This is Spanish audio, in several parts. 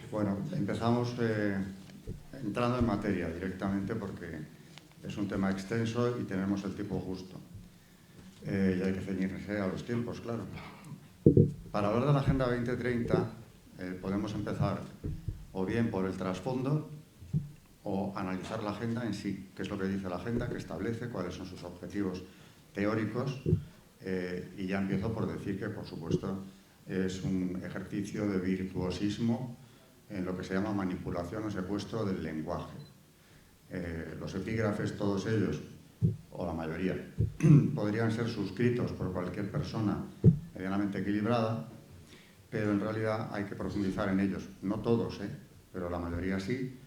Bueno, empezamos entrando en materia directamente porque es un tema extenso y tenemos el tiempo justo. Y hay que ceñirse a los tiempos, claro. Para hablar de la Agenda 2030 podemos empezar o bien por el trasfondo o analizar la agenda en sí, qué es lo que dice la agenda, qué establece, cuáles son sus objetivos teóricos, y ya empiezo por decir que, por supuesto, es un ejercicio de virtuosismo en lo que se llama manipulación o secuestro del lenguaje. Los epígrafes, todos ellos, o la mayoría, podrían ser suscritos por cualquier persona medianamente equilibrada, pero en realidad hay que profundizar en ellos. No todos, pero la mayoría sí.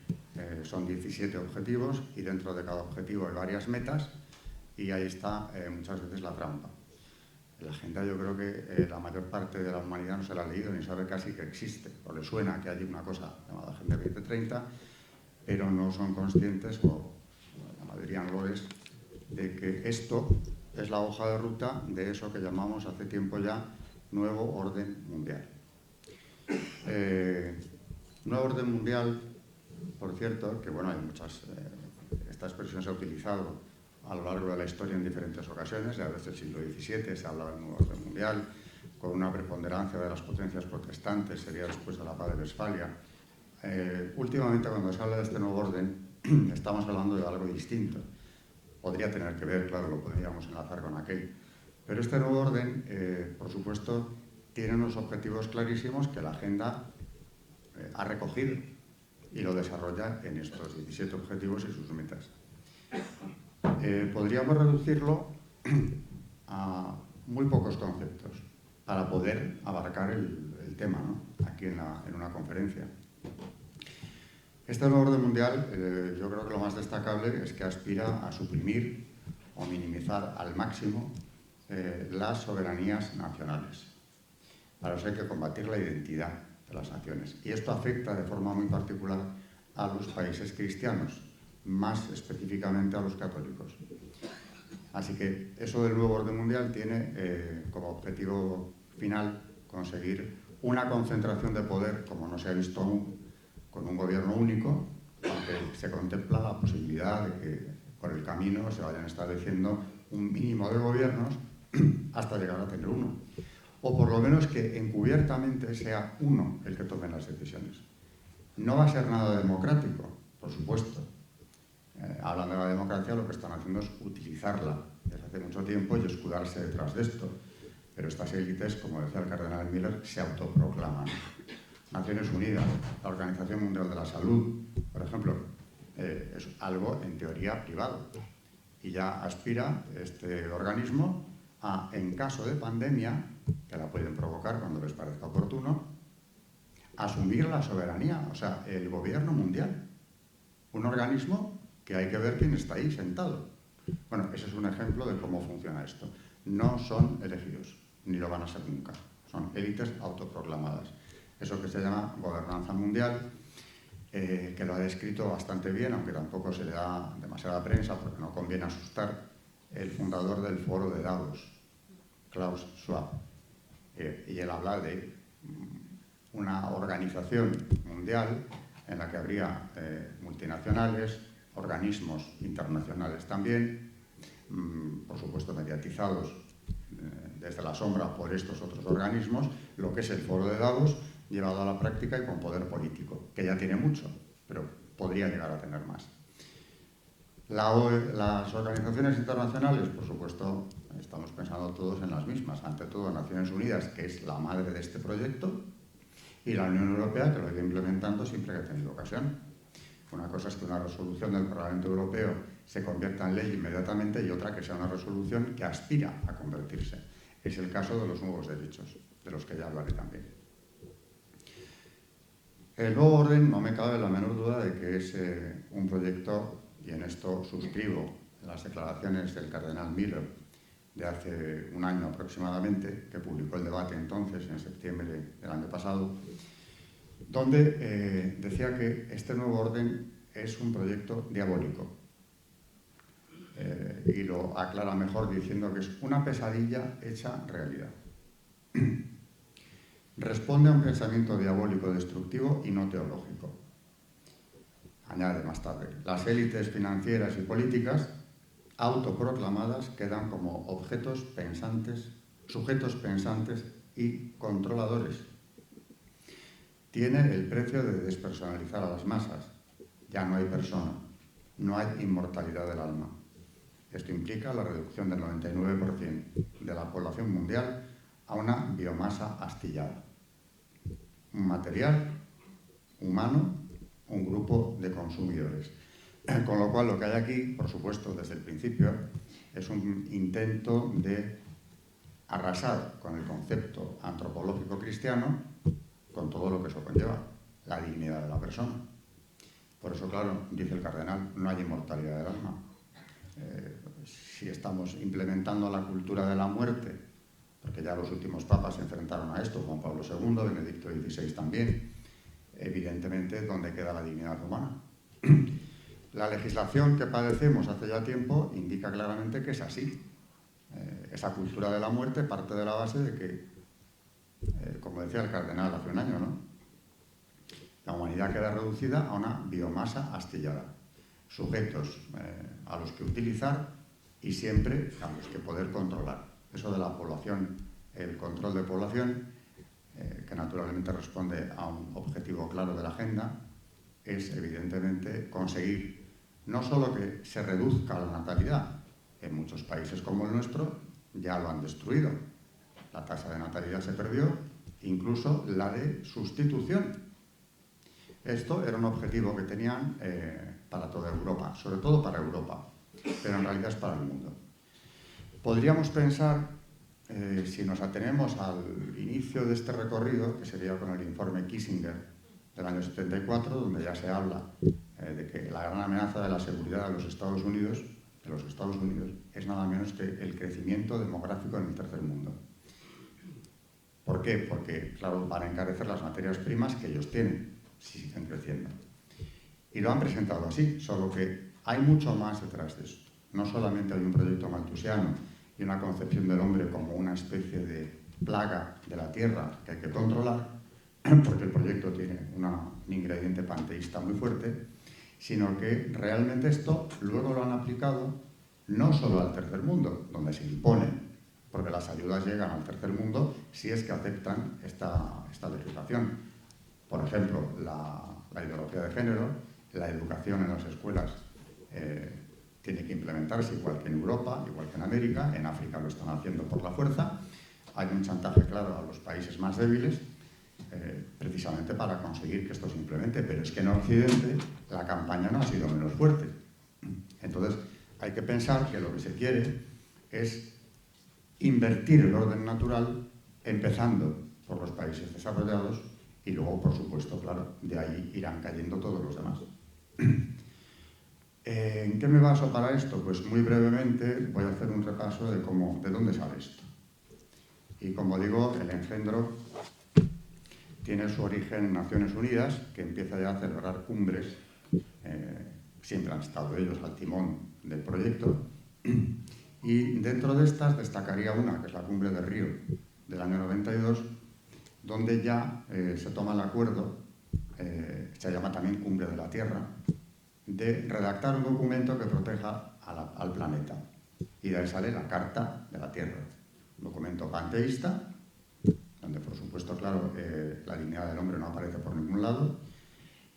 Son 17 objetivos y dentro de cada objetivo hay varias metas y ahí está muchas veces la trampa. La agenda, yo creo que la mayor parte de la humanidad no se la ha leído ni sabe casi que existe, o le suena que hay una cosa llamada Agenda 2030, pero no son conscientes, o la mayoría no lo es, de que esto es la hoja de ruta de eso que llamamos hace tiempo ya nuevo orden mundial. Nuevo orden mundial, por cierto, que bueno, hay muchas, esta expresión se ha utilizado a lo largo de la historia en diferentes ocasiones, ya desde el siglo XVII se hablaba del nuevo orden mundial, con una preponderancia de las potencias protestantes, sería después de la paz de Westfalia. Últimamente, cuando se habla de este nuevo orden, estamos hablando de algo distinto. Podría tener que ver, claro, lo podríamos enlazar con aquel. Pero este nuevo orden, por supuesto, tiene unos objetivos clarísimos que la agenda ha recogido y lo desarrolla en estos 17 objetivos y sus metas. Podríamos reducirlo a muy pocos conceptos para poder abarcar el tema, ¿no? Aquí en una conferencia. Este nuevo orden mundial, yo creo que lo más destacable es que aspira a suprimir o minimizar al máximo las soberanías nacionales. Para eso hay que combatir la identidad de las naciones. Y esto afecta de forma muy particular a los países cristianos, más específicamente a los católicos. Así que eso del nuevo orden mundial tiene como objetivo final conseguir una concentración de poder como no se ha visto aún con un gobierno único, aunque se contempla la posibilidad de que por el camino se vayan estableciendo un mínimo de gobiernos hasta llegar a tener uno. O por lo menos que encubiertamente sea uno el que tome las decisiones. No va a ser nada democrático, por supuesto. Hablando de la democracia, lo que están haciendo es utilizarla desde hace mucho tiempo y escudarse detrás de esto. Pero estas élites, como decía el cardenal Miller, se autoproclaman. Naciones Unidas, la Organización Mundial de la Salud, por ejemplo, es algo en teoría privado. Y ya aspira este organismo a, en caso de pandemia, que la pueden provocar cuando les parezca oportuno, asumir la soberanía, o sea, el gobierno mundial. Un organismo que hay que ver quién está ahí sentado. Bueno, ese es un ejemplo de cómo funciona esto. No son elegidos, ni lo van a ser nunca. Son élites autoproclamadas. Eso que se llama gobernanza mundial, que lo ha descrito bastante bien, aunque tampoco se le da demasiada prensa porque no conviene asustar, el fundador del Foro de Davos, Klaus Schwab. Y él habla de una organización mundial en la que habría multinacionales, organismos internacionales también, por supuesto mediatizados desde la sombra por estos otros organismos, lo que es el Foro de Davos llevado a la práctica y con poder político, que ya tiene mucho, pero podría llegar a tener más. Las organizaciones internacionales, por supuesto, estamos pensando todos en las mismas. Ante todo, Naciones Unidas, que es la madre de este proyecto, y la Unión Europea, que lo ha ido implementando siempre que ha tenido ocasión. Una cosa es que una resolución del Parlamento Europeo se convierta en ley inmediatamente y otra que sea una resolución que aspira a convertirse. Es el caso de los nuevos derechos, de los que ya hablaré también. El nuevo orden, no me cabe la menor duda de que es un proyecto, y en esto suscribo las declaraciones del cardenal Miller de hace un año aproximadamente, que publicó el debate entonces, en septiembre del año pasado, donde decía que este nuevo orden es un proyecto diabólico. Y lo aclara mejor diciendo que es una pesadilla hecha realidad. responde a un pensamiento diabólico destructivo y no teológico. Añade más tarde, las élites financieras y políticas autoproclamadas quedan como sujetos pensantes y controladores. Tiene el precio de despersonalizar a las masas. Ya no hay persona, no hay inmortalidad del alma. Esto implica la reducción del 99% de la población mundial a una biomasa astillada. Un material humano, un grupo de consumidores. Con lo cual, lo que hay aquí, por supuesto, desde el principio, es un intento de arrasar con el concepto antropológico cristiano, con todo lo que eso conlleva, la dignidad de la persona. Por eso, claro, dice el cardenal, no hay inmortalidad del alma. Si estamos implementando la cultura de la muerte, porque ya los últimos papas se enfrentaron a esto, Juan Pablo II, Benedicto XVI también, evidentemente, ¿dónde queda la dignidad humana? La legislación que padecemos hace ya tiempo indica claramente que es así. Esa cultura de la muerte parte de la base de que, como decía el cardenal hace un año, ¿no? La humanidad queda reducida a una biomasa astillada, sujetos a los que utilizar y siempre a los que poder controlar. Eso de la población, el control de población, que naturalmente responde a un objetivo claro de la agenda, es evidentemente conseguir no solo que se reduzca la natalidad, en muchos países como el nuestro ya lo han destruido. La tasa de natalidad se perdió, incluso la de sustitución. Esto era un objetivo que tenían para toda Europa, sobre todo para Europa, pero en realidad es para el mundo. Podríamos pensar, si nos atenemos al inicio de este recorrido, que sería con el informe Kissinger del año 74, donde ya se habla de que la gran amenaza de la seguridad de los Estados Unidos es nada menos que el crecimiento demográfico en el tercer mundo. ¿Por qué? Porque, claro, van a encarecer las materias primas que ellos tienen, si siguen creciendo. Y lo han presentado así, solo que hay mucho más detrás de esto. No solamente hay un proyecto malthusiano y una concepción del hombre como una especie de plaga de la tierra que hay que controlar, porque el proyecto tiene un ingrediente panteísta muy fuerte, sino que realmente esto luego lo han aplicado no solo al tercer mundo, donde se impone, porque las ayudas llegan al tercer mundo si es que aceptan esta legislación. Por ejemplo, la ideología de género, la educación en las escuelas tiene que implementarse igual que en Europa, igual que en América. En África lo están haciendo por la fuerza. Hay un chantaje claro a los países más débiles, precisamente para conseguir que esto se implemente, pero es que en Occidente la campaña no ha sido menos fuerte. Entonces, hay que pensar que lo que se quiere es invertir el orden natural, empezando por los países desarrollados y luego, por supuesto, claro, de ahí irán cayendo todos los demás. ¿En qué me baso para esto? Pues muy brevemente voy a hacer un repaso de dónde sale esto. Y como digo, el engendro tiene su origen en Naciones Unidas, que empieza ya a celebrar cumbres, siempre han estado ellos al timón del proyecto, y dentro de estas destacaría una, que es la cumbre de Río del año 92, donde ya se toma el acuerdo, se llama también Cumbre de la Tierra, de redactar un documento que proteja al planeta. Y de ahí sale la Carta de la Tierra, un documento panteísta, donde por supuesto, claro, la dignidad del hombre no aparece por ningún lado,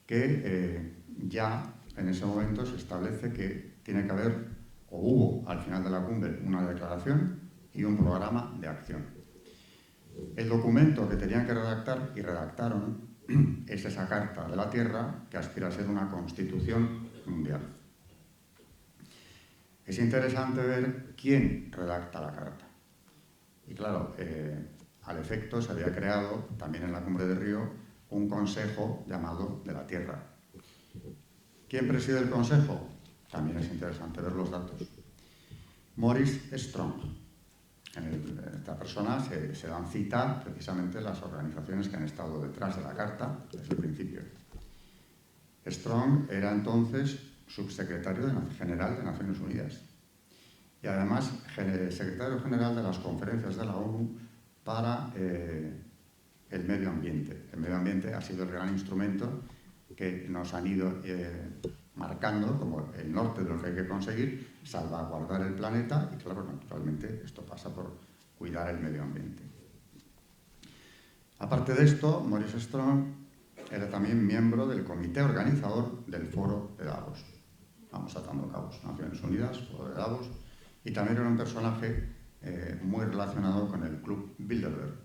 que ya en ese momento se establece que tiene que haber, o hubo al final de la cumbre, una declaración y un programa de acción. El documento que tenían que redactar, y redactaron, es esa Carta de la Tierra que aspira a ser una constitución mundial. Es interesante ver quién redacta la carta. Y claro, al efecto se había creado, también en la Cumbre de Río, un consejo llamado de la Tierra. ¿Quién preside el consejo? También es interesante ver los datos. Maurice Strong. En esta persona se dan cita precisamente las organizaciones que han estado detrás de la Carta desde el principio. Strong era entonces subsecretario general de Naciones Unidas y además secretario general de las conferencias de la ONU para el medio ambiente. El medio ambiente ha sido el gran instrumento que nos han ido marcando como el norte de lo que hay que conseguir, salvaguardar el planeta, y claro, naturalmente esto pasa por cuidar el medio ambiente. Aparte de esto, Maurice Strong era también miembro del comité organizador del Foro de Davos. Vamos atando cabos, Naciones Unidas, Foro de Davos, y también era un personaje muy relacionado con el Club Bilderberg,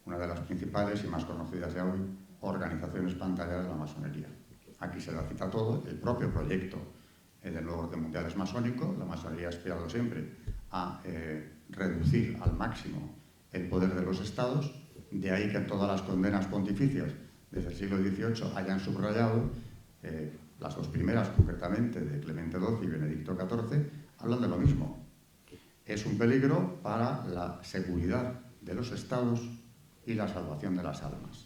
una de las principales y más conocidas ya hoy organizaciones pantalla de la masonería. Aquí se la cita todo, el propio proyecto del nuevo orden mundial es masónico. La masonería ha aspirado siempre a reducir al máximo el poder de los estados, de ahí que todas las condenas pontificias desde el siglo XVIII hayan subrayado, las dos primeras concretamente, de Clemente XII y Benedicto XIV, hablan de lo mismo. Es un peligro para la seguridad de los estados y la salvación de las almas.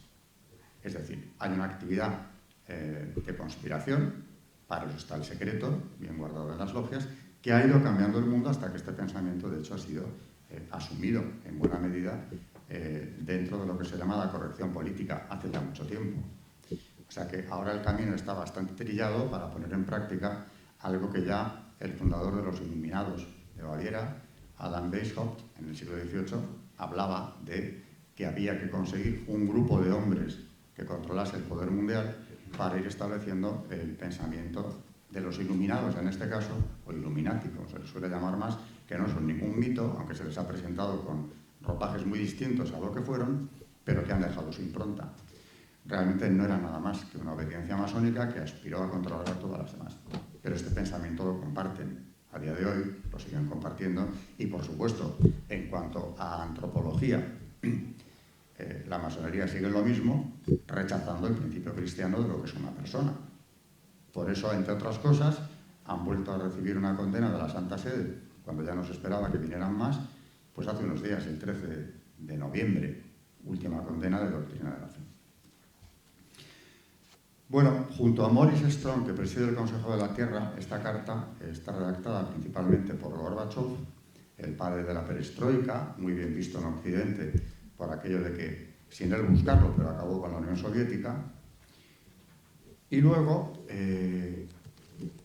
Es decir, hay una actividad de conspiración, para eso está el secreto, bien guardado en las logias, que ha ido cambiando el mundo hasta que este pensamiento, de hecho, ha sido asumido en buena medida dentro de lo que se llama la corrección política hace ya mucho tiempo. O sea que ahora el camino está bastante trillado para poner en práctica algo que ya el fundador de los Iluminados de Baviera, Adam Weishaupt, en el siglo XVIII, hablaba de que había que conseguir un grupo de hombres que controlase el poder mundial para ir estableciendo el pensamiento de los Iluminados, en este caso, o Illuminati, como se les suele llamar más, que no son ningún mito, aunque se les ha presentado con ropajes muy distintos a lo que fueron, pero que han dejado su impronta. Realmente no era nada más que una obediencia masónica que aspiró a controlar a todas las demás. Pero este pensamiento lo comparten a día de hoy, lo siguen compartiendo, y por supuesto, en cuanto a antropología, la masonería sigue lo mismo, rechazando el principio cristiano de lo que es una persona. Por eso, entre otras cosas, han vuelto a recibir una condena de la Santa Sede, cuando ya no se esperaba que vinieran más, pues hace unos días, el 13 de noviembre, última condena de doctrina de la fe. Bueno, junto a Maurice Strong, que preside el Consejo de la Tierra, esta carta está redactada principalmente por Gorbachev, el padre de la perestroika, muy bien visto en Occidente por aquello de que, sin él buscarlo, pero acabó con la Unión Soviética. Y luego,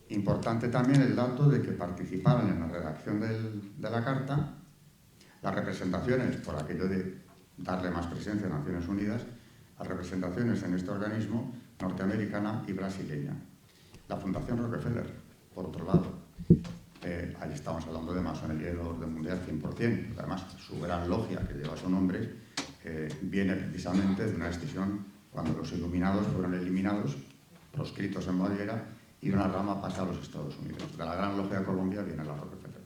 importante también el dato de que participaron en la redacción de la carta las representaciones, por aquello de darle más presencia a Naciones Unidas, las representaciones en este organismo norteamericana y brasileña. La Fundación Rockefeller, por otro lado, ahí estamos hablando de masonería y del orden mundial 100%, además su gran logia, que lleva su nombre, viene precisamente de una decisión cuando los Iluminados fueron eliminados, proscritos en Baviera, y una rama pasa a los Estados Unidos. De la gran logia de Colombia viene la Rockefeller.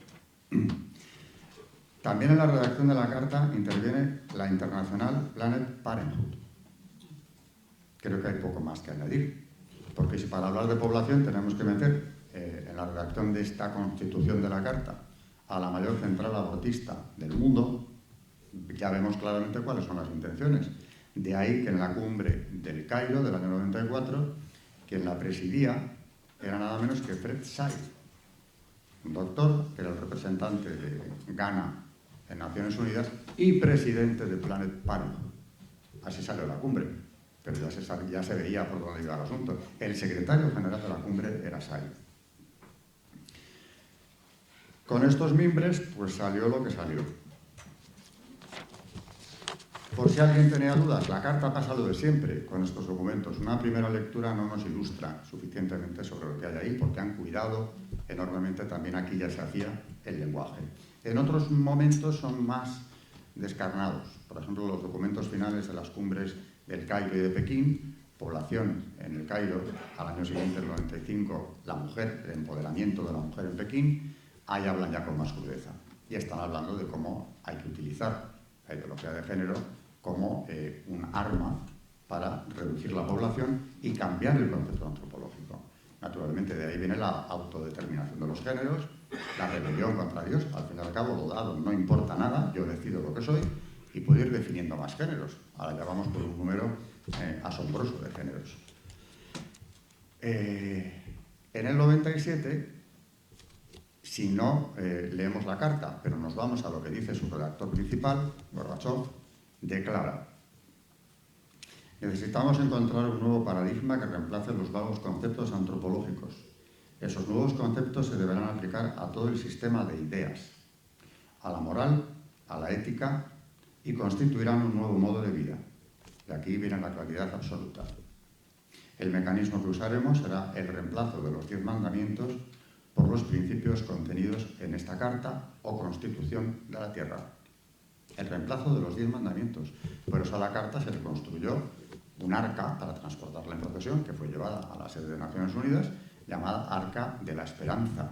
También en la redacción de la carta interviene la International Planet Parenthood. Creo que hay poco más que añadir, porque si para hablar de población tenemos que meter en la redacción de esta constitución de la carta a la mayor central abortista del mundo, ya vemos claramente cuáles son las intenciones. De ahí que en la cumbre del Cairo del año 94, quien la presidía era nada menos que Fred Seid, un doctor que era el representante de Ghana en Naciones Unidas y presidente de Planet Parenthood. Así salió la cumbre, pero ya se veía por dónde iba el asunto. El secretario general de la cumbre era Seid. Con estos mimbres, pues salió lo que salió. Por si alguien tenía dudas, la carta pasa lo de siempre con estos documentos. Una primera lectura no nos ilustra suficientemente sobre lo que hay ahí, porque han cuidado enormemente, también aquí ya se hacía el lenguaje. En otros momentos son más descarnados. Por ejemplo, los documentos finales de las cumbres del Cairo y de Pekín, población en el Cairo, al año siguiente, el 95, la mujer, el empoderamiento de la mujer en Pekín, ahí hablan ya con más crudeza. Y están hablando de cómo hay que utilizar la ideología de género como un arma para reducir la población y cambiar el concepto antropológico. Naturalmente, de ahí viene la autodeterminación de los géneros, la rebelión contra Dios. Al fin y al cabo, lo dado no importa nada, yo decido lo que soy y puedo ir definiendo más géneros. Ahora ya vamos por un número asombroso de géneros. En el 97, si no leemos la carta, pero nos vamos a lo que dice su redactor principal, Gorbachev, declara: Necesitamos encontrar un nuevo paradigma que reemplace los vagos conceptos antropológicos. Esos nuevos conceptos se deberán aplicar a todo el sistema de ideas, a la moral, a la ética, y constituirán un nuevo modo de vida. De aquí viene la claridad absoluta. El mecanismo que usaremos será el reemplazo de los 10 mandamientos por los principios contenidos en esta Carta o Constitución de la Tierra. El reemplazo de los 10 mandamientos. Por eso a la Carta se le construyó un arca para transportarla en procesión, que fue llevada a la sede de Naciones Unidas, llamada Arca de la Esperanza.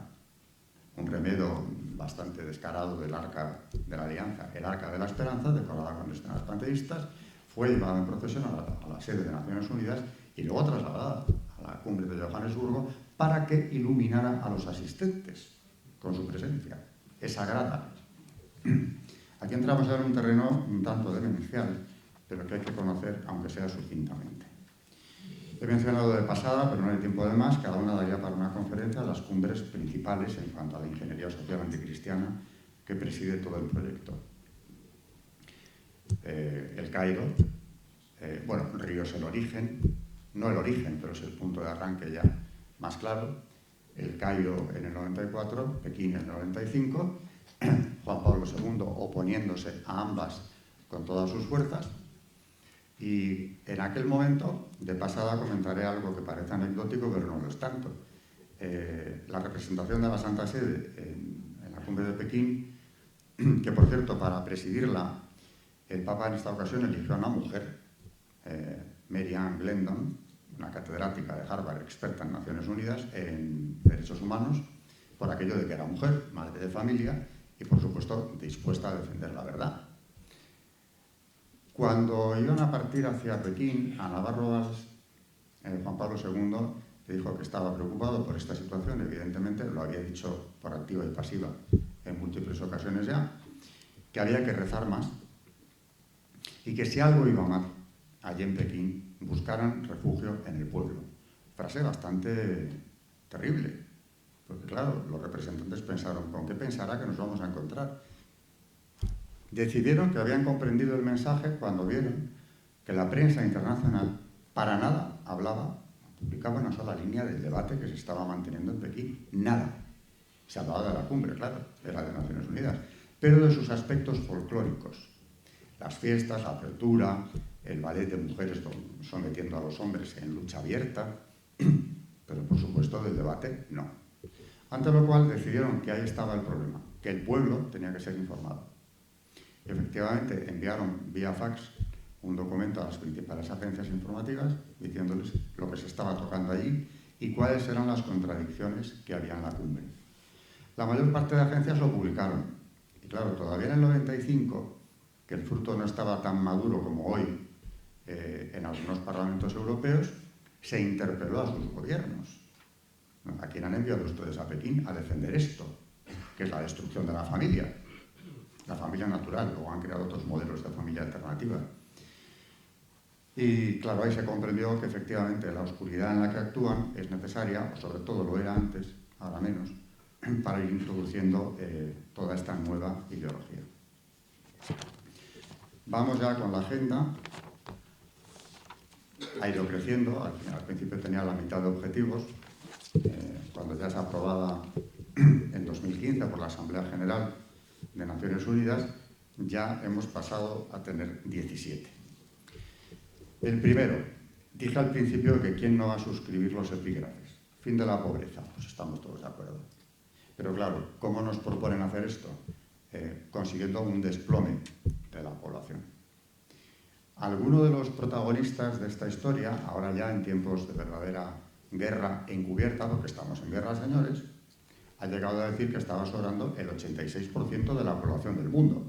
Un remedio bastante descarado del Arca de la Alianza. El Arca de la Esperanza, decorada con escenas panteístas, fue llevada en procesión a la sede de Naciones Unidas y luego trasladada a la cumbre de Johannesburgo para que iluminara a los asistentes con su presencia. Es sagrada. Aquí entramos en un terreno un tanto demencial, pero que hay que conocer, aunque sea sucintamente. He mencionado de pasada, pero no hay tiempo de más, cada una daría para una conferencia las cumbres principales en cuanto a la ingeniería social anticristiana que preside todo el proyecto. El Cairo, Río es el origen, no el origen, pero es el punto de arranque ya más claro. El Cairo en el 94, Pekín en el 95, Juan Pablo II oponiéndose a ambas con todas sus fuerzas. Y en aquel momento, de pasada, comentaré algo que parece anecdótico, pero no lo es tanto. La representación de la Santa Sede en la cumbre de Pekín, que por cierto, para presidirla, el Papa en esta ocasión eligió a una mujer, Mary Ann Glendon, una catedrática de Harvard, experta en Naciones Unidas en derechos humanos, por aquello de que era mujer, madre de familia y, por supuesto, dispuesta a defender la verdad. Cuando iban a partir hacia Pekín, a Navarro Valls, Juan Pablo II le dijo que estaba preocupado por esta situación, evidentemente, lo había dicho por activa y pasiva en múltiples ocasiones ya, que había que rezar más y que si algo iba mal allí en Pekín, buscaran refugio en el pueblo. Frase bastante terrible, porque claro, los representantes pensaron, ¿con qué pensará que nos vamos a encontrar? Decidieron que habían comprendido el mensaje cuando vieron que la prensa internacional para nada hablaba, publicaba una sola línea del debate que se estaba manteniendo en Pekín. Nada. Se hablaba de la cumbre, claro, de la de Naciones Unidas, pero de sus aspectos folclóricos. Las fiestas, la apertura, el ballet de mujeres sometiendo a los hombres en lucha abierta, pero por supuesto del debate no. Ante lo cual decidieron que ahí estaba el problema, que el pueblo tenía que ser informado. Y efectivamente enviaron vía fax un documento a las principales agencias informativas diciéndoles lo que se estaba tocando allí y cuáles eran las contradicciones que había en la cumbre. La mayor parte de agencias lo publicaron. Y claro, todavía en el 95, que el fruto no estaba tan maduro como hoy en algunos parlamentos europeos, se interpeló a sus gobiernos. ¿A quién han enviado ustedes a Pekín a defender esto? Que es la destrucción de la familia natural, o han creado otros modelos de familia alternativa. Y claro, ahí se comprendió que efectivamente la oscuridad en la que actúan es necesaria, o sobre todo lo era antes, ahora menos, para ir introduciendo toda esta nueva ideología. Vamos ya con la agenda. Ha ido creciendo, al principio tenía la mitad de objetivos, cuando ya es aprobada en 2015 por la Asamblea General de Naciones Unidas, ya hemos pasado a tener 17. El primero, dije al principio que quién no va a suscribir los epígrafes. Fin de la pobreza, pues estamos todos de acuerdo. Pero claro, ¿cómo nos proponen hacer esto? Consiguiendo un desplome de la población. Alguno de los protagonistas de esta historia, ahora ya en tiempos de verdadera guerra encubierta, porque estamos en guerra, señores, ha llegado a decir que estaba sobrando el 86% de la población del mundo.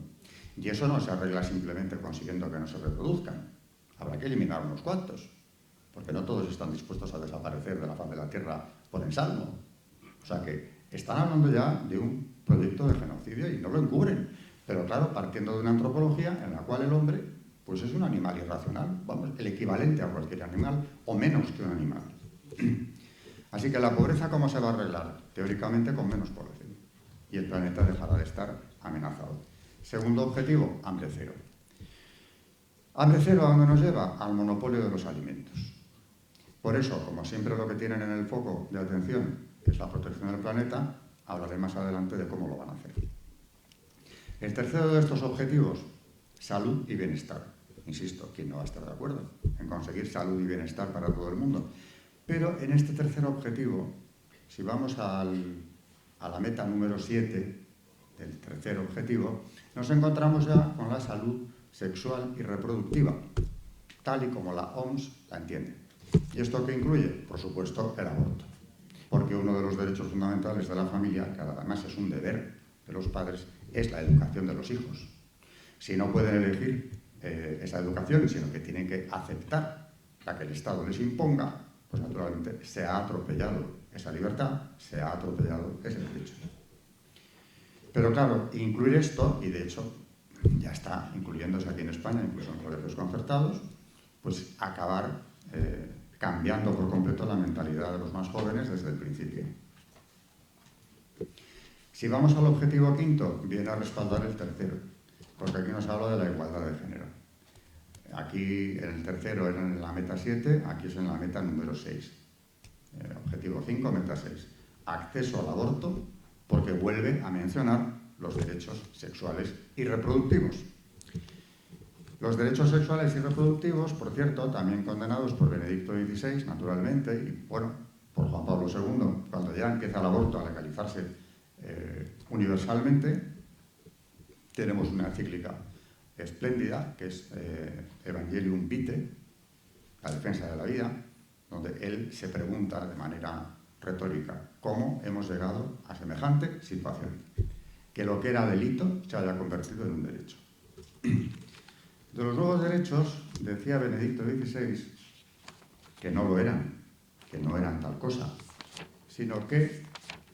Y eso no se arregla simplemente consiguiendo que no se reproduzcan. Habrá que eliminar unos cuantos, porque no todos están dispuestos a desaparecer de la faz de la Tierra por ensalmo. O sea que están hablando ya de un proyecto de genocidio y no lo encubren. Pero claro, partiendo de una antropología en la cual el hombre pues es un animal irracional, vamos, el equivalente a cualquier animal, o menos que un animal. Así que la pobreza, ¿cómo se va a arreglar? Teóricamente con menos población. Y el planeta dejará de estar amenazado. Segundo objetivo, hambre cero. Hambre cero, ¿a dónde nos lleva? Al monopolio de los alimentos. Por eso, como siempre lo que tienen en el foco de atención es la protección del planeta, hablaré más adelante de cómo lo van a hacer. El tercero de estos objetivos, salud y bienestar. Insisto, ¿quién no va a estar de acuerdo en conseguir salud y bienestar para todo el mundo? Pero en este tercer objetivo, si vamos a la meta número 7 del tercer objetivo, nos encontramos ya con la salud sexual y reproductiva, tal y como la OMS la entiende. ¿Y esto qué incluye? Por supuesto, el aborto. Porque uno de los derechos fundamentales de la familia, que además es un deber de los padres, es la educación de los hijos. Si no pueden elegir esa educación, sino que tienen que aceptar la que el Estado les imponga, pues naturalmente se ha atropellado esa libertad, se ha atropellado ese derecho. Pero claro, incluir esto, y de hecho ya está incluyéndose aquí en España, incluso en colegios concertados, pues acabar cambiando por completo la mentalidad de los más jóvenes desde el principio. Si vamos al objetivo quinto, viene a respaldar el tercero, porque aquí nos habla de la igualdad de género. Aquí en el tercero era en la meta 7, aquí es en la meta número 6. Objetivo 5, meta 6. Acceso al aborto, porque vuelve a mencionar los derechos sexuales y reproductivos. Los derechos sexuales y reproductivos, por cierto, también condenados por Benedicto XVI, naturalmente, y bueno, por Juan Pablo II, cuando ya empieza el aborto a legalizarse universalmente. Tenemos una encíclica espléndida, que es Evangelium Vitae, la defensa de la vida, donde él se pregunta de manera retórica cómo hemos llegado a semejante situación, que lo que era delito se haya convertido en un derecho. De los nuevos derechos, decía Benedicto XVI, que no lo eran, que no eran tal cosa, sino que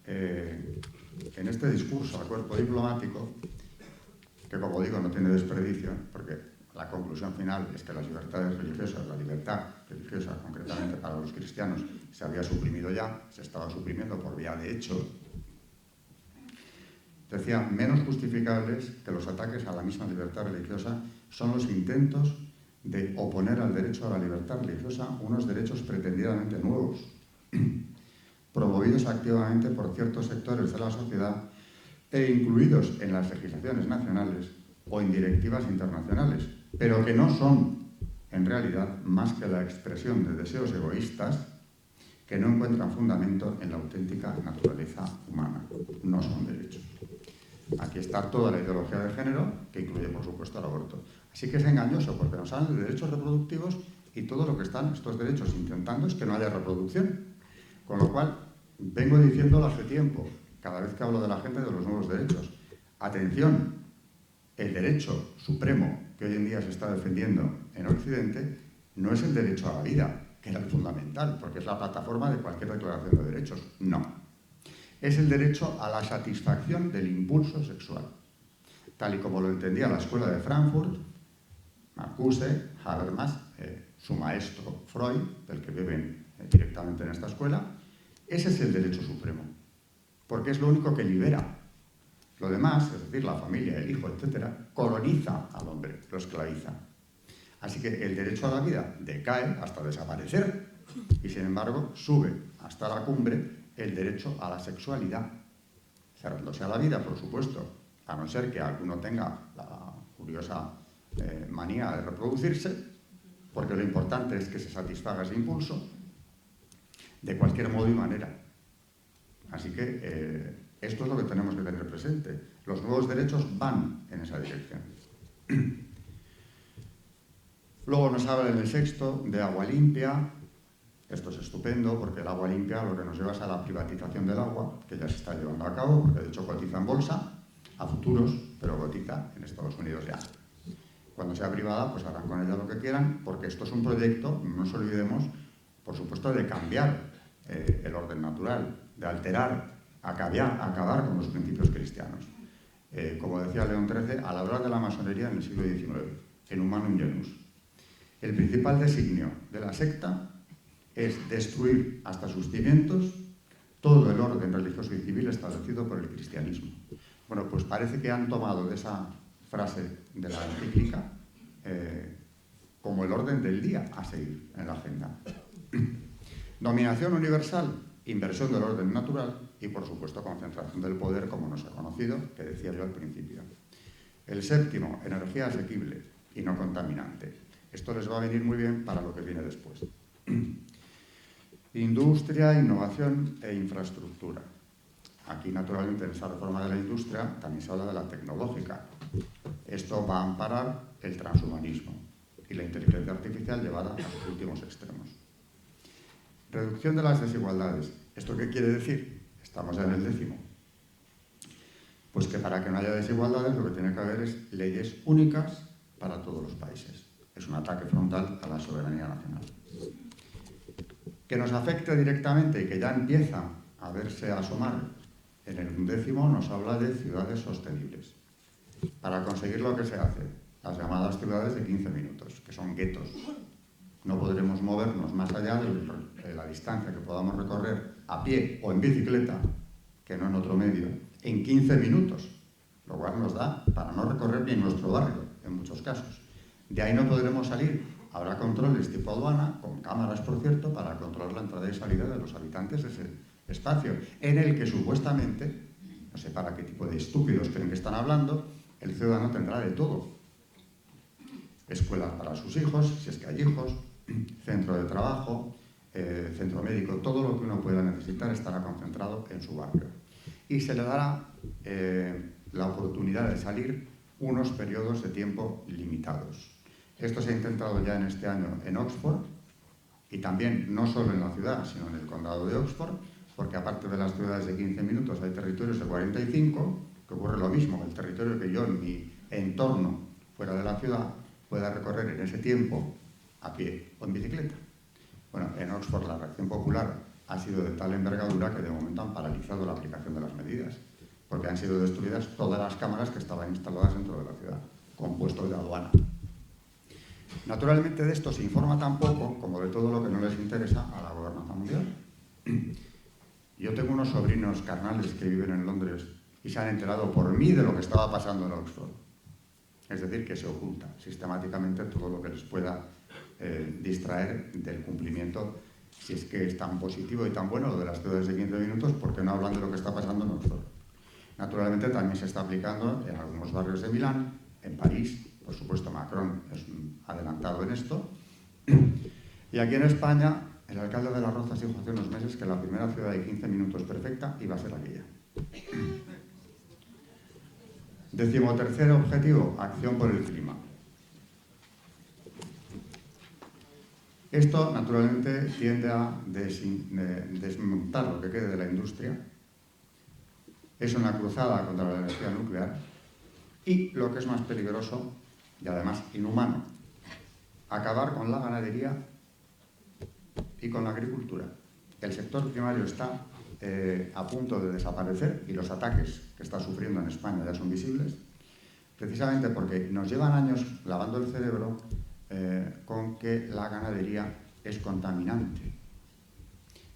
en este discurso al cuerpo diplomático, que como digo no tiene desperdicio, porque la conclusión final es que las libertades religiosas, la libertad religiosa concretamente para los cristianos, se había suprimido ya, se estaba suprimiendo por vía de hecho, decía, menos justificables que los ataques a la misma libertad religiosa son los intentos de oponer al derecho a la libertad religiosa unos derechos pretendidamente nuevos, promovidos activamente por ciertos sectores de la sociedad e incluidos en las legislaciones nacionales o en directivas internacionales, pero que no son, en realidad, más que la expresión de deseos egoístas que no encuentran fundamento en la auténtica naturaleza humana. No son derechos. Aquí está toda la ideología de género, que incluye, por supuesto, el aborto. Así que es engañoso, porque nos hablan de derechos reproductivos y todo lo que están estos derechos intentando es que no haya reproducción. Con lo cual, vengo diciéndolo hace tiempo, cada vez que hablo de la gente, de los nuevos derechos. Atención, el derecho supremo que hoy en día se está defendiendo en Occidente no es el derecho a la vida, que era el fundamental, porque es la plataforma de cualquier declaración de derechos. No. Es el derecho a la satisfacción del impulso sexual, tal y como lo entendía la Escuela de Frankfurt, Marcuse, Habermas, su maestro Freud, del que beben directamente en esta escuela. Ese es el derecho supremo, porque es lo único que libera. Lo demás, es decir, la familia, el hijo, etcétera, coloniza al hombre, lo esclaviza. Así que el derecho a la vida decae hasta desaparecer y, sin embargo, sube hasta la cumbre el derecho a la sexualidad, cerrándose a la vida, por supuesto, a no ser que alguno tenga la curiosa manía de reproducirse, porque lo importante es que se satisfaga ese impulso de cualquier modo y manera. Así que esto es lo que tenemos que tener presente. Los nuevos derechos van en esa dirección. Luego nos habla en el sexto de agua limpia. Esto es estupendo porque el agua limpia lo que nos lleva es a la privatización del agua, que ya se está llevando a cabo, porque de hecho cotiza en bolsa a futuros, pero cotiza en Estados Unidos ya. Cuando sea privada, pues harán con ella lo que quieran, porque esto es un proyecto, no nos olvidemos, por supuesto, de cambiar el orden natural, de alterar, acabar con los principios cristianos. Como decía León XIII, al hablar de la masonería en el siglo XIX, en Humanum Genus, el principal designio de la secta es destruir hasta sus cimientos todo el orden religioso y civil establecido por el cristianismo. Bueno, pues parece que han tomado de esa frase de la encíclica como el orden del día a seguir en la agenda. Dominación universal, inversión del orden natural y, por supuesto, concentración del poder, como nos ha conocido, que decía yo al principio. El séptimo, energía asequible y no contaminante. Esto les va a venir muy bien para lo que viene después. Industria, innovación e infraestructura. Aquí, naturalmente, en esta reforma de la industria también se habla de la tecnológica. Esto va a amparar el transhumanismo y la inteligencia artificial llevada a los últimos extremos. Reducción de las desigualdades. ¿Esto qué quiere decir? Estamos en el 10º. Pues que para que no haya desigualdades lo que tiene que haber es leyes únicas para todos los países. Es un ataque frontal a la soberanía nacional. Que nos afecte directamente y que ya empieza a verse asomar en el 11º nos habla de ciudades sostenibles. Para conseguir lo que se hace, las llamadas ciudades de 15 minutos, que son guetos. No podremos movernos más allá de la distancia que podamos recorrer a pie o en bicicleta, que no en otro medio, en 15 minutos, lo cual nos da para no recorrer ni nuestro barrio, en muchos casos. De ahí no podremos salir. Habrá controles tipo aduana, con cámaras, por cierto, para controlar la entrada y salida de los habitantes de ese espacio, en el que supuestamente, no sé para qué tipo de estúpidos creen que están hablando, el ciudadano tendrá de todo. Escuelas para sus hijos, si es que hay hijos, centro de trabajo, centro médico, todo lo que uno pueda necesitar estará concentrado en su barrio. Y se le dará la oportunidad de salir unos periodos de tiempo limitados. Esto se ha intentado ya en este año en Oxford, y también no solo en la ciudad, sino en el condado de Oxford, porque aparte de las ciudades de 15 minutos hay territorios de 45, que ocurre lo mismo, el territorio que yo en mi entorno fuera de la ciudad pueda recorrer en ese tiempo a pie o en bicicleta. Bueno, en Oxford la reacción popular ha sido de tal envergadura que de momento han paralizado la aplicación de las medidas, porque han sido destruidas todas las cámaras que estaban instaladas dentro de la ciudad, con puestos de aduana. Naturalmente de esto se informa tan poco como de todo lo que no les interesa a la gobernanza mundial. Yo tengo unos sobrinos carnales que viven en Londres y se han enterado por mí de lo que estaba pasando en Oxford. Es decir, que se oculta sistemáticamente todo lo que les pueda distraer del cumplimiento, si es que es tan positivo y tan bueno lo de las ciudades de 15 minutos, porque no hablan de lo que está pasando en Oxford. Naturalmente también se está aplicando en algunos barrios de Milán, en París. Por supuesto, Macron es un adelantado en esto. Y aquí en España, el alcalde de Las Rozas dijo hace unos meses que la primera ciudad de 15 minutos perfecta iba a ser aquella. 13º objetivo, acción por el clima. Esto, naturalmente, tiende a desmontar lo que quede de la industria. Es una cruzada contra la energía nuclear. Y, lo que es más peligroso, y además inhumano, acabar con la ganadería y con la agricultura. El sector primario está a punto de desaparecer y los ataques que está sufriendo en España ya son visibles, precisamente porque nos llevan años lavando el cerebro con que la ganadería es contaminante.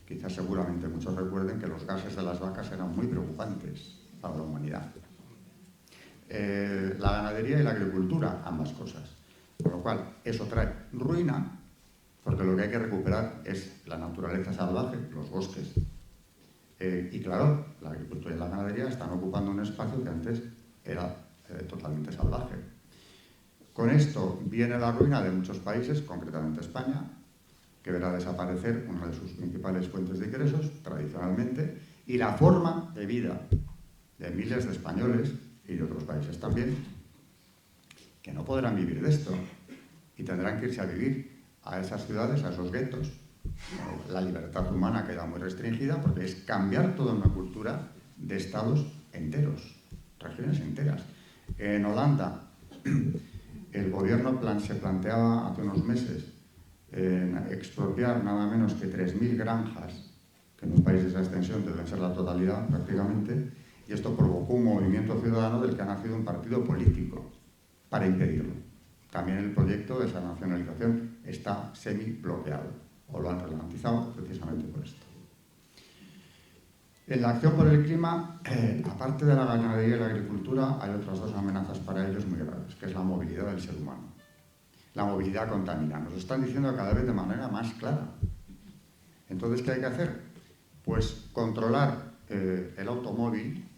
Quizás seguramente muchos recuerden que los gases de las vacas eran muy preocupantes para la humanidad. La ganadería y la agricultura, ambas cosas. Con lo cual, eso trae ruina, porque lo que hay que recuperar es la naturaleza salvaje, los bosques. Y claro, la agricultura y la ganadería están ocupando un espacio que antes era totalmente salvaje. Con esto viene la ruina de muchos países, concretamente España, que verá desaparecer una de sus principales fuentes de ingresos, tradicionalmente, y la forma de vida de miles de españoles y de otros países también, que no podrán vivir de esto y tendrán que irse a vivir a esas ciudades, a esos guetos. La libertad humana queda muy restringida porque es cambiar toda una cultura de estados enteros, regiones enteras. En Holanda, el gobierno se planteaba hace unos meses expropiar nada menos que 3.000 granjas, que en un país de esa extensión deben ser la totalidad prácticamente, y esto provocó un movimiento ciudadano del que ha nacido un partido político para impedirlo. También el proyecto de esa nacionalización está semi-bloqueado, o lo han ralentizado precisamente por esto. En la acción por el clima, aparte de la ganadería y la agricultura, hay otras dos amenazas para ellos muy graves, que es la movilidad del ser humano. la movilidad contamina. Nos lo están diciendo cada vez de manera más clara. Entonces, ¿qué hay que hacer? Pues controlar el automóvil,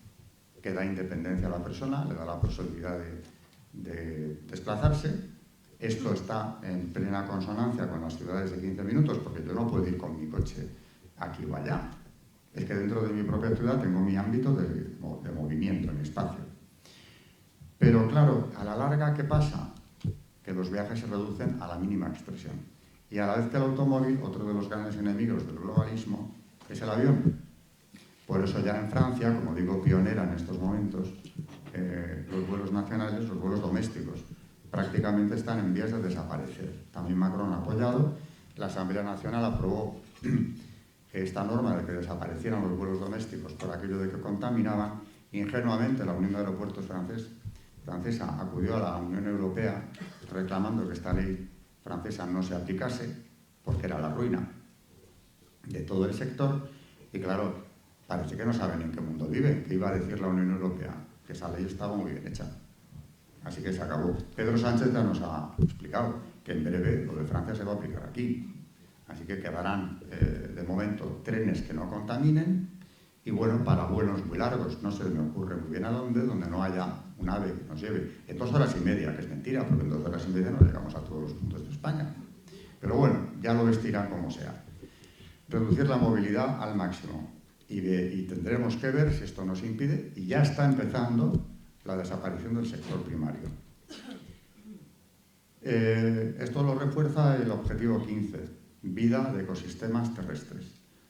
que da independencia a la persona, le da la posibilidad de desplazarse. Esto está en plena consonancia con las ciudades de 15 minutos, porque yo no puedo ir con mi coche aquí o allá. Es que dentro de mi propia ciudad tengo mi ámbito de movimiento, mi espacio. Pero claro, a la larga, ¿qué pasa? Que los viajes se reducen a la mínima expresión. Y a la vez que el automóvil, otro de los grandes enemigos del globalismo, es el avión. Por eso ya en Francia, como digo, pionera en estos momentos, los vuelos nacionales, los vuelos domésticos, prácticamente están en vías de desaparecer. También Macron ha apoyado, la Asamblea Nacional aprobó esta norma de que desaparecieran los vuelos domésticos por aquello de que contaminaban. Ingenuamente la Unión de Aeropuertos francesa acudió a la Unión Europea reclamando que esta ley francesa no se aplicase porque era la ruina de todo el sector. Y claro, parece que no saben en qué mundo viven, que iba a decir la Unión Europea, que esa ley estaba muy bien hecha. Así que se acabó. Pedro Sánchez ya nos ha explicado que en breve lo de Francia se va a aplicar aquí. Así que quedarán, de momento, trenes que no contaminen y, bueno, para vuelos muy largos. No se me ocurre muy bien a dónde, donde no haya un AVE que nos lleve en 2 horas y media, que es mentira, porque en 2 horas y media no llegamos a todos los puntos de España. Pero bueno, ya lo vestirán como sea. Reducir la movilidad al máximo. Y tendremos que ver si esto nos impide, y ya está empezando la desaparición del sector primario. Esto lo refuerza el objetivo 15, vida de ecosistemas terrestres,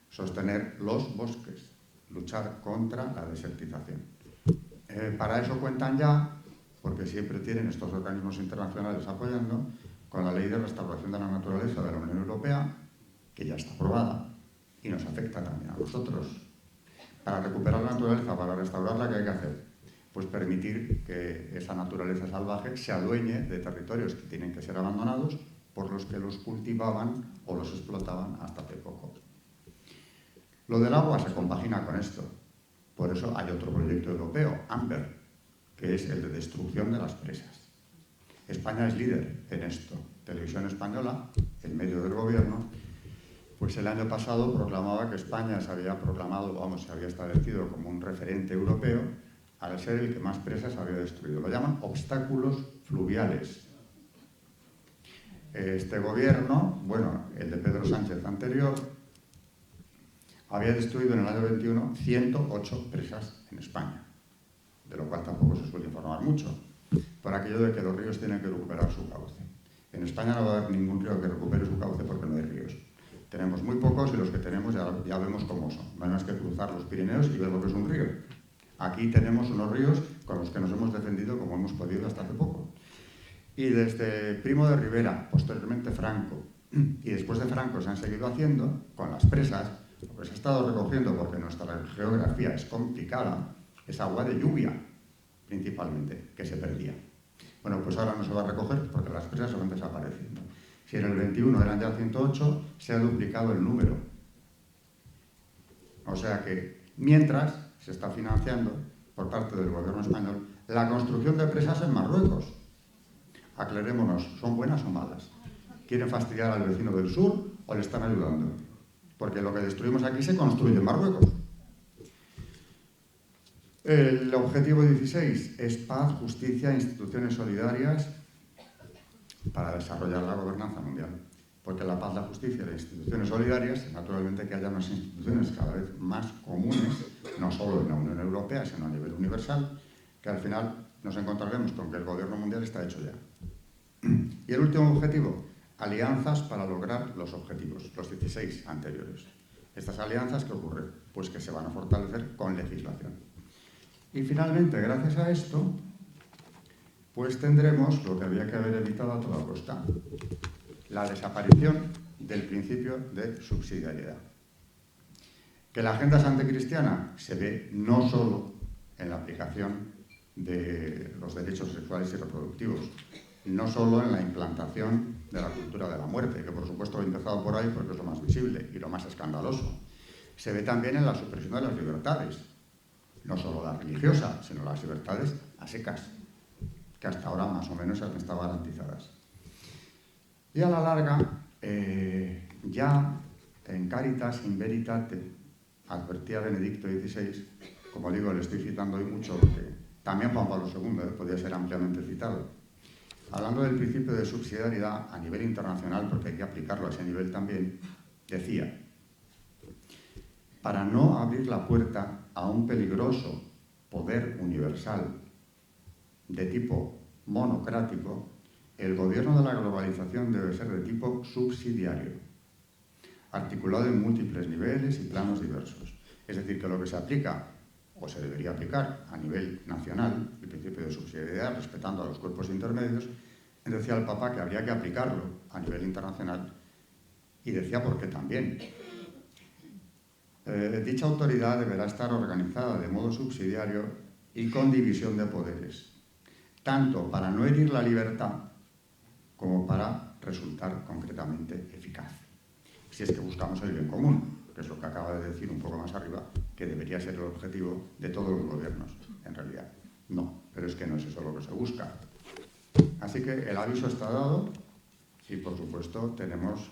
sostener los bosques, luchar contra la desertización. Para eso cuentan ya, porque siempre tienen estos organismos internacionales apoyando, con la Ley de Restauración de la Naturaleza de la Unión Europea, que ya está aprobada y nos afecta también a nosotros. Para recuperar la naturaleza, para restaurarla, ¿qué hay que hacer? Pues permitir que esa naturaleza salvaje se adueñe de territorios que tienen que ser abandonados por los que los cultivaban o los explotaban hasta hace poco. Lo del agua se compagina con esto. Por eso hay otro proyecto europeo, AMBER, que es el de destrucción de las presas. España es líder en esto. Televisión Española, en medio del gobierno, pues el año pasado proclamaba que España se había establecido como un referente europeo al ser el que más presas había destruido. Lo llaman obstáculos fluviales. Este gobierno, bueno, el de Pedro Sánchez anterior, había destruido en el año 21 108 presas en España, de lo cual tampoco se suele informar mucho, por aquello de que los ríos tienen que recuperar su cauce. En España no va a haber ningún río que recupere su cauce porque no hay ríos. Tenemos muy pocos y los que tenemos ya vemos cómo son. No hay más que cruzar los Pirineos y ver lo que es un río. Aquí tenemos unos ríos con los que nos hemos defendido como hemos podido hasta hace poco. Y desde Primo de Rivera, posteriormente Franco, y después de Franco se han seguido haciendo con las presas. Lo que se ha estado recogiendo, porque nuestra geografía es complicada, es agua de lluvia, principalmente, que se perdía. Bueno, pues ahora no se va a recoger porque las presas se van desapareciendo. Si en el 21 eran ya 108, se ha duplicado el número. O sea que, mientras se está financiando, por parte del gobierno español, la construcción de presas en Marruecos. Aclarémonos, ¿son buenas o malas? ¿Quieren fastidiar al vecino del sur o le están ayudando? Porque lo que destruimos aquí se construye en Marruecos. El objetivo 16 es paz, justicia e instituciones solidarias para desarrollar la gobernanza mundial. Porque la paz, la justicia y las instituciones solidarias, naturalmente que haya unas instituciones cada vez más comunes, no solo en la Unión Europea, sino a nivel universal, que al final nos encontraremos con que el gobierno mundial está hecho ya. Y el último objetivo, alianzas para lograr los objetivos, los 16 anteriores. ¿Estas alianzas qué ocurre? Pues que se van a fortalecer con legislación. Y finalmente, gracias a esto, pues tendremos lo que había que haber evitado a toda costa, la desaparición del principio de subsidiariedad. Que la agenda anticristiana se ve no solo en la aplicación de los derechos sexuales y reproductivos, no solo en la implantación de la cultura de la muerte, que por supuesto he empezado por ahí porque es lo más visible y lo más escandaloso. Se ve también en la supresión de las libertades, no solo la religiosa, sino las libertades a secas, que hasta ahora más o menos han estado garantizadas. Y a la larga, ya en Caritas in Veritate, advertía Benedicto XVI, como digo, le estoy citando hoy mucho, porque también Juan Pablo II podía ser ampliamente citado, hablando del principio de subsidiariedad a nivel internacional, porque hay que aplicarlo a ese nivel también, decía: para no abrir la puerta a un peligroso poder universal de tipo monocrático, el gobierno de la globalización debe ser de tipo subsidiario, articulado en múltiples niveles y planos diversos. Es decir, que lo que se aplica, o se debería aplicar a nivel nacional, el principio de subsidiariedad, respetando a los cuerpos intermedios, decía el Papa que habría que aplicarlo a nivel internacional, y decía por qué también. Dicha autoridad deberá estar organizada de modo subsidiario y con división de poderes, tanto para no herir la libertad como para resultar concretamente eficaz. Si es que buscamos el bien común, que es lo que acaba de decir un poco más arriba, que debería ser el objetivo de todos los gobiernos, en realidad. No, pero es que no es eso lo que se busca. Así que el aviso está dado y, por supuesto, tenemos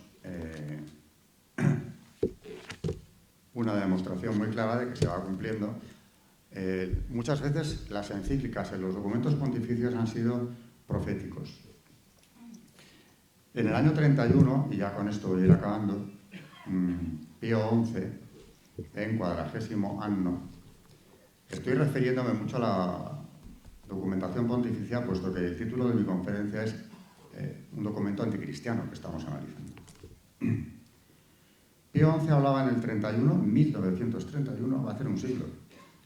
una demostración muy clara de que se va cumpliendo. Muchas veces las encíclicas en los documentos pontificios han sido proféticos. En el año 31, y ya con esto voy a ir acabando, Pío XI, en 40º anno, estoy refiriéndome mucho a la documentación pontificia, puesto que el título de mi conferencia es un documento anticristiano que estamos analizando. Pío XI hablaba en el 1931, va a hacer un siglo,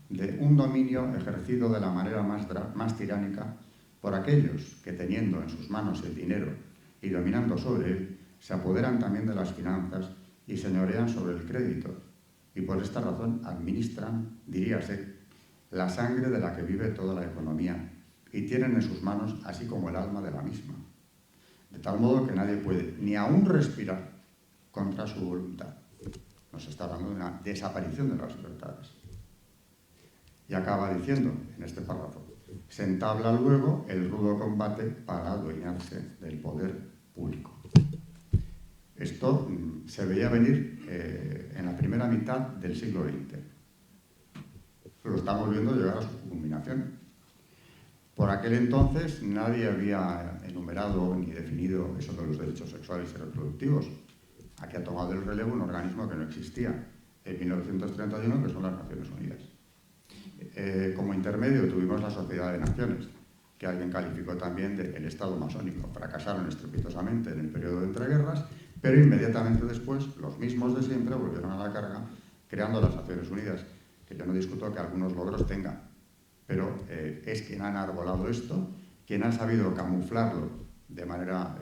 de un dominio ejercido de la manera más tiránica por aquellos que, teniendo en sus manos el dinero y dominando sobre él, se apoderan también de las finanzas y señorean sobre el crédito, y por esta razón administran, diríase, la sangre de la que vive toda la economía, y tienen en sus manos así como el alma de la misma, de tal modo que nadie puede ni aún respirar contra su voluntad. Nos está hablando de una desaparición de las libertades. Y acaba diciendo en este párrafo: se entabla luego el rudo combate para adueñarse del poder público. Esto se veía venir en la primera mitad del siglo XX. Lo estamos viendo llegar a su culminación. Por aquel entonces nadie había enumerado ni definido eso de los derechos sexuales y reproductivos. Aquí ha tomado el relevo un organismo que no existía en 1931, que son las Naciones Unidas. Como intermedio tuvimos la Sociedad de Naciones, que alguien calificó también de el Estado masónico. Fracasaron estrepitosamente en el periodo de entreguerras, pero inmediatamente después los mismos de siempre volvieron a la carga, creando las Naciones Unidas, que yo no discuto que algunos logros tengan, pero es quien han arbolado esto, quien ha sabido camuflarlo de manera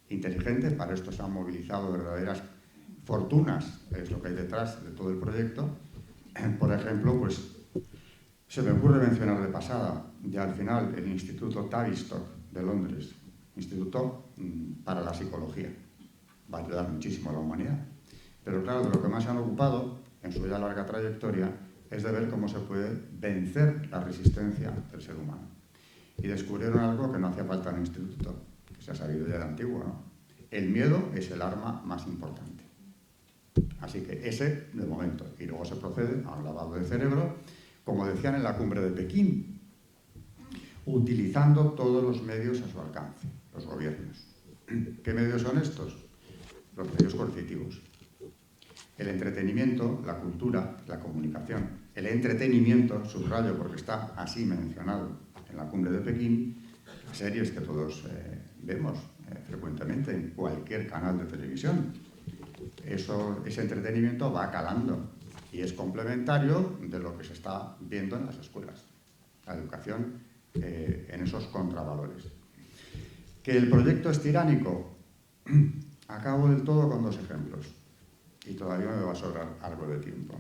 inteligente. Para esto se han movilizado verdaderas fortunas, es lo que hay detrás de todo el proyecto. Por ejemplo, pues se me ocurre mencionar de pasada, ya al final, el Instituto Tavistock de Londres, Instituto para la Psicología. Va a ayudar muchísimo a la humanidad. Pero claro, de lo que más se han ocupado en su ya larga trayectoria es de ver cómo se puede vencer la resistencia del ser humano. Y descubrieron algo que no hacía falta en el instituto, que se ha sabido ya de antiguo, ¿no? El miedo es el arma más importante. Así que ese, de momento. Y luego se procede a un lavado de cerebro, como decían en la cumbre de Pekín, utilizando todos los medios a su alcance, los gobiernos. ¿Qué medios son estos? Los medios coercitivos. El entretenimiento, la cultura, la comunicación. El entretenimiento, subrayo porque está así mencionado en la cumbre de Pekín, las series que todos vemos frecuentemente en cualquier canal de televisión. Ese entretenimiento va calando y es complementario de lo que se está viendo en las escuelas. La educación en esos contravalores. ¿Que el proyecto es tiránico? Acabo del todo con 2 ejemplos. Y todavía me va a sobrar algo de tiempo.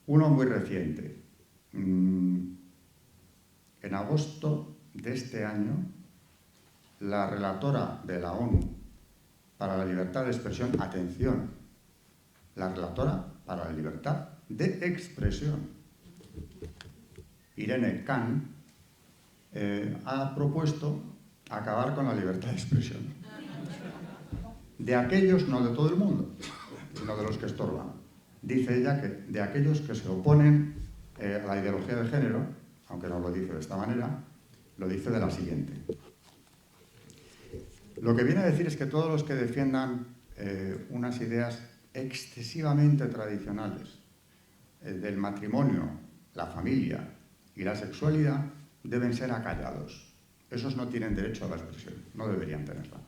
Uno muy reciente. En agosto de este año, la relatora de la ONU para la libertad de expresión, atención, la relatora para la libertad de expresión, Irene Khan, ha propuesto acabar con la libertad de expresión. De aquellos, no de todo el mundo, sino de los que estorban. Dice ella que de aquellos que se oponen a la ideología de género, aunque no lo dice de esta manera, lo dice de la siguiente. Lo que viene a decir es que todos los que defiendan unas ideas excesivamente tradicionales del matrimonio, la familia y la sexualidad deben ser acallados. Esos no tienen derecho a la expresión, no deberían tenerla.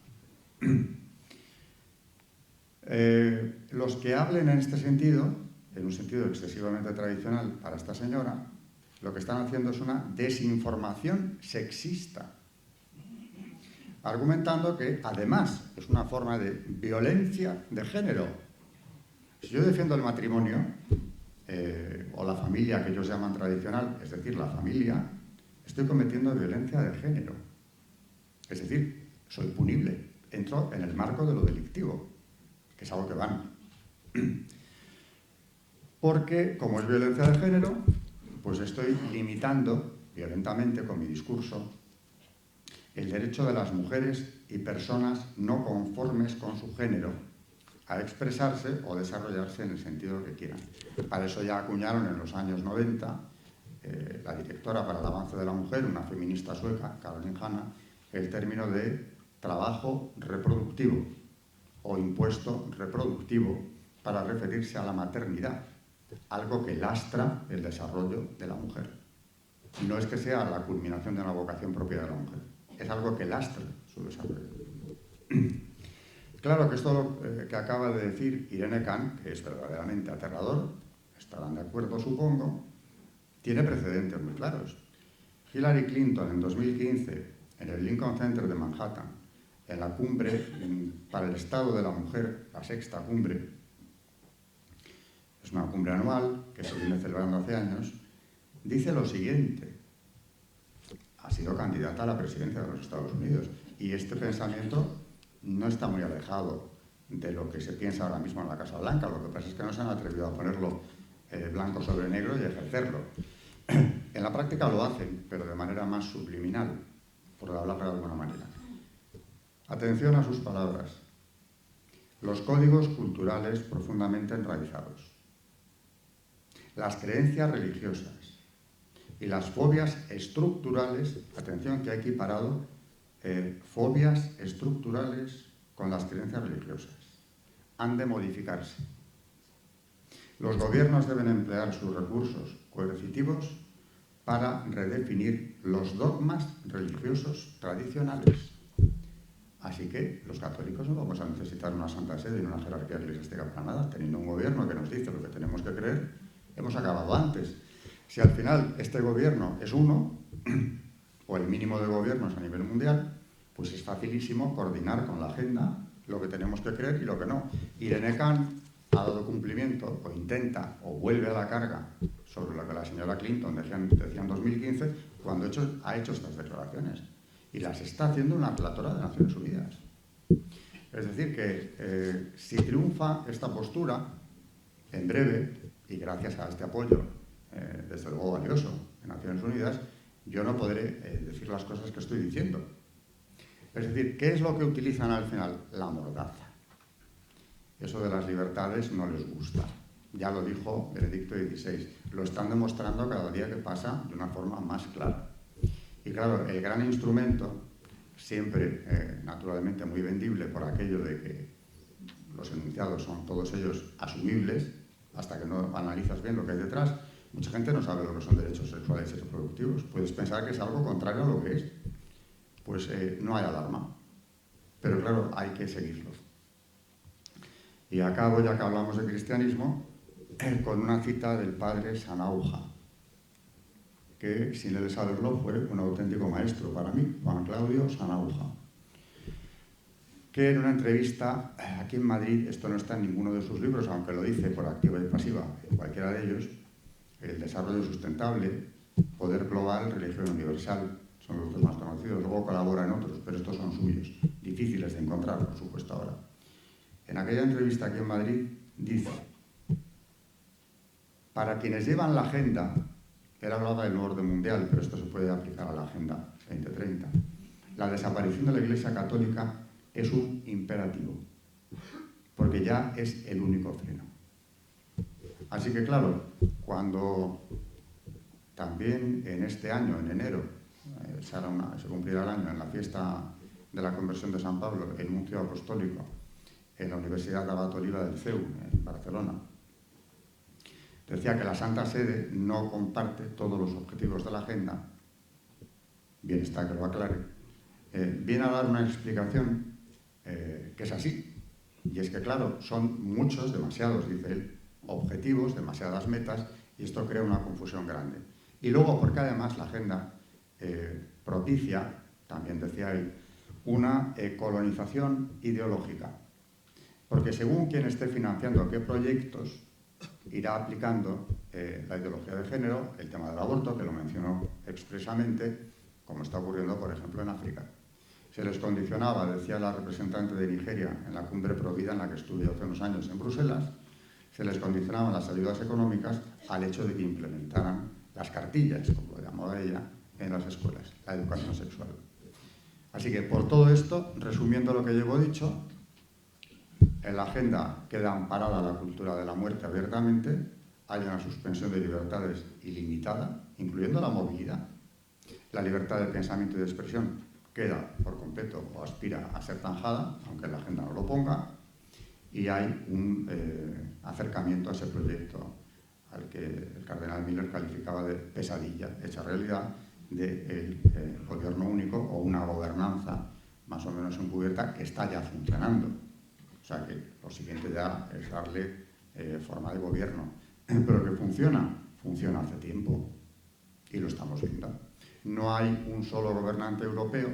Los que hablen en este sentido, en un sentido excesivamente tradicional para esta señora, lo que están haciendo es una desinformación sexista, argumentando que además es una forma de violencia de género. Si yo defiendo el matrimonio o la familia que ellos llaman tradicional, es decir, la familia, estoy cometiendo violencia de género. Es decir, soy punible, entro en el marco de lo delictivo, que es algo que van. Porque, como es violencia de género, pues estoy limitando violentamente con mi discurso el derecho de las mujeres y personas no conformes con su género a expresarse o desarrollarse en el sentido que quieran. Para eso ya acuñaron en los años 90 la directora para el avance de la mujer, una feminista sueca, Caroline Hanna, el término de trabajo reproductivo o impuesto reproductivo para referirse a la maternidad, algo que lastra el desarrollo de la mujer. No es que sea la culminación de una vocación propia de la mujer, es algo que lastra su desarrollo. Claro que esto que acaba de decir Irene Khan, que es verdaderamente aterrador, estarán de acuerdo supongo, tiene precedentes muy claros. Hillary Clinton en 2015, en el Lincoln Center de Manhattan, en la cumbre para el Estado de la Mujer, la sexta cumbre, es una cumbre anual que se viene celebrando hace años, dice lo siguiente: ha sido candidata a la presidencia de los Estados Unidos y este pensamiento no está muy alejado de lo que se piensa ahora mismo en la Casa Blanca. Lo que pasa es que no se han atrevido a ponerlo blanco sobre negro y ejercerlo. En la práctica lo hacen, pero de manera más subliminal, por hablarlo de alguna manera. Atención a sus palabras. Los códigos culturales profundamente enraizados, las creencias religiosas y las fobias estructurales, atención que ha equiparado fobias estructurales con las creencias religiosas, han de modificarse. Los gobiernos deben emplear sus recursos coercitivos para redefinir los dogmas religiosos tradicionales. Así que los católicos no vamos a necesitar una santa sede ni una jerarquía eclesiástica para nada. Teniendo un gobierno que nos dice lo que tenemos que creer, hemos acabado antes. Si al final este gobierno es uno, o el mínimo de gobiernos a nivel mundial, pues es facilísimo coordinar con la agenda lo que tenemos que creer y lo que no. Irene Khan ha dado cumplimiento, o intenta, o vuelve a la carga sobre lo que la señora Clinton decía en 2015, cuando ha hecho estas declaraciones. Y las está haciendo una relatora de Naciones Unidas. Es decir, que si triunfa esta postura, en breve, y gracias a este apoyo, desde luego valioso, en Naciones Unidas, yo no podré decir las cosas que estoy diciendo. Es decir, ¿qué es lo que utilizan al final? La mordaza. Eso de las libertades no les gusta. Ya lo dijo Benedicto XVI. Lo están demostrando cada día que pasa de una forma más clara. Y claro, el gran instrumento, siempre naturalmente muy vendible por aquello de que los enunciados son todos ellos asumibles, hasta que no analizas bien lo que hay detrás, mucha gente no sabe lo que son derechos sexuales y reproductivos. Puedes pensar que es algo contrario a lo que es. Pues no hay alarma. Pero claro, hay que seguirlo. Y acabo, ya que hablamos de cristianismo, con una cita del padre Sanauja, que, sin él saberlo, fue un auténtico maestro para mí, Juan Claudio Sanauja, que en una entrevista aquí en Madrid, esto no está en ninguno de sus libros, aunque lo dice por activa y pasiva en cualquiera de ellos, El desarrollo sustentable, Poder global, Religión universal, son los dos más conocidos, luego colabora en otros, pero estos son suyos, difíciles de encontrar, por supuesto, ahora. En aquella entrevista aquí en Madrid dice: para quienes llevan la agenda, él hablaba del nuevo orden mundial, pero esto se puede aplicar a la Agenda 2030, la desaparición de la Iglesia Católica es un imperativo, porque ya es el único freno. Así que claro, cuando también en este año, en enero, se cumplirá el año en la fiesta de la conversión de San Pablo, el nuncio apostólico en la Universidad de Abat Oliba del CEU, en Barcelona, decía que la Santa Sede no comparte todos los objetivos de la agenda. Bien está que lo aclare. Viene a dar una explicación que es así. Y es que, claro, son muchos, demasiados, dice él, objetivos, demasiadas metas, y esto crea una confusión grande. Y luego, porque además la agenda propicia, también decía él, una colonización ideológica. Porque según quien esté financiando qué proyectos, irá aplicando la ideología de género, el tema del aborto, que lo mencionó expresamente, como está ocurriendo, por ejemplo, en África. Se les condicionaba, decía la representante de Nigeria en la cumbre Provida, en la que estuve hace unos años en Bruselas, se les condicionaban las ayudas económicas al hecho de que implementaran las cartillas, como lo llamó ella, en las escuelas, la educación sexual. Así que, por todo esto, resumiendo lo que llevo dicho, en la agenda queda amparada la cultura de la muerte abiertamente, hay una suspensión de libertades ilimitada, incluyendo la movilidad. La libertad de pensamiento y de expresión queda por completo o aspira a ser zanjada, aunque la agenda no lo ponga, y hay un acercamiento a ese proyecto al que el cardenal Miller calificaba de pesadilla hecha realidad del gobierno único o una gobernanza más o menos encubierta que está ya funcionando. O sea que lo siguiente ya es darle forma de gobierno. Pero que funciona hace tiempo y lo estamos viendo. No hay un solo gobernante europeo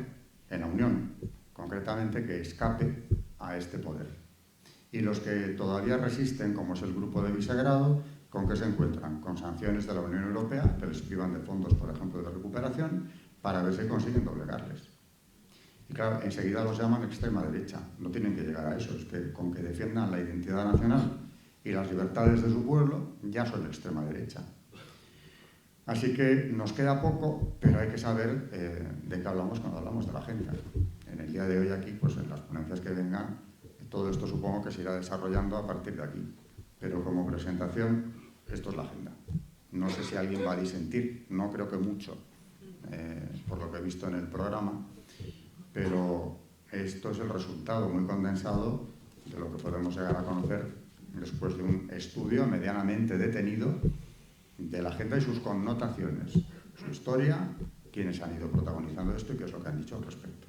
en la Unión, concretamente, que escape a este poder. Y los que todavía resisten, como es el Grupo de Visegrado, ¿con qué se encuentran? Con sanciones de la Unión Europea, que les privan de fondos, por ejemplo, de recuperación, para ver si consiguen doblegarles. Y claro, enseguida los llaman extrema derecha. No tienen que llegar a eso, es que con que defiendan la identidad nacional y las libertades de su pueblo, ya son extrema derecha. Así que nos queda poco, pero hay que saber de qué hablamos cuando hablamos de la agenda. En el día de hoy aquí, pues en las ponencias que vengan, todo esto supongo que se irá desarrollando a partir de aquí. Pero como presentación, esto es la agenda. No sé si alguien va a disentir, no creo que mucho, por lo que he visto en el programa, pero esto es el resultado muy condensado de lo que podemos llegar a conocer después de un estudio medianamente detenido de la agenda y sus connotaciones, su historia, quiénes han ido protagonizando esto y qué es lo que han dicho al respecto.